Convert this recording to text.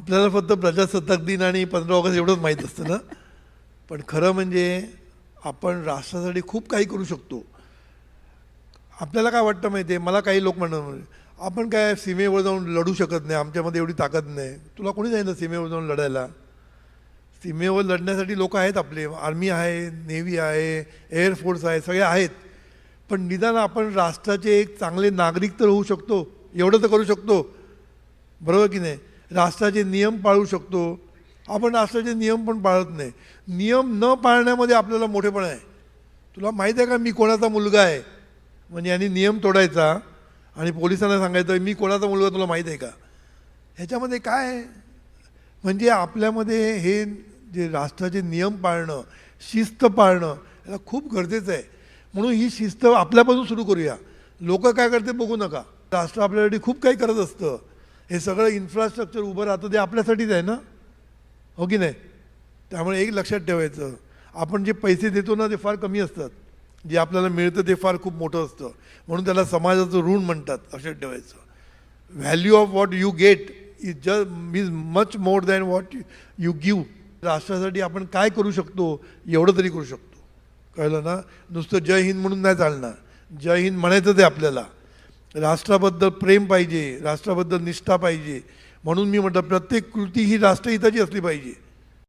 आपल्याला फक्त प्रजासत्ताक दिन आणि 15 ऑगस्ट एवढंच माहीत असतं ना, पण खरं म्हणजे आपण राष्ट्रासाठी खूप काही करू शकतो. आपल्याला काय वाटतं माहिती आहे, मला काही लोक म्हणतात आपण काय सीमेवर जाऊन लढू शकत नाही, आमच्यामध्ये एवढी ताकद नाही. तुला कोणी सांगितलं सीमेवर जाऊन लढायला? सीमेवर लढण्यासाठी लोक आहेत, आपले आर्मी आहे, नेव्ही आहे, एअरफोर्स आहे, सगळे आहेत. पण निदान आपण राष्ट्राचे एक चांगले नागरिक तर होऊ शकतो, एवढं तर करू शकतो, बरोबर की नाही? राष्ट्राचे नियम पाळू शकतो. आपण राष्ट्राचे नियम पण पाळत नाही. नियम न पाळण्यामध्ये आपल्याला मोठेपण आहे. तुला माहीत आहे का मी कोणाचा मुलगा आहे, म्हणजे यांनी नियम तोडायचा आणि पोलिसांना सांगायचं मी कोणाचा मुलगा तुला माहीत आहे का? ह्याच्यामध्ये काय आहे? म्हणजे आपल्यामध्ये हे जे राष्ट्राचे नियम पाळणं, शिस्त पाळणं याला खूप गरजेचं आहे. म्हणून ही शिस्त आपल्यापासून सुरू करूया. लोक काय करते बघू नका. राष्ट्र आपल्यासाठी खूप काही करत असतं. हे सगळं इन्फ्रास्ट्रक्चर उभं राहतं ते आपल्यासाठीच आहे ना, हो की नाही? त्यामुळे एक लक्षात ठेवायचं, आपण जे पैसे देतो ना ते फार कमी असतात, जे आपल्याला मिळतं ते फार खूप मोठं असतं. म्हणून त्याला समाजाचं ऋण म्हणतात. लक्षात ठेवायचं, value of what you get is just much more than what you give. राष्ट्रासाठी आपण काय करू शकतो एवढं तरी करू शकतो. कळलं ना? नुसतं जय हिंद म्हणून नाही चालणार. जय हिंद म्हणायचं ते आपल्याला. राष्ट्राबद्दल प्रेम पाहिजे, राष्ट्राबद्दल निष्ठा पाहिजे. म्हणून मी म्हटलं प्रत्येक कृती ही राष्ट्रहिताची असली पाहिजे.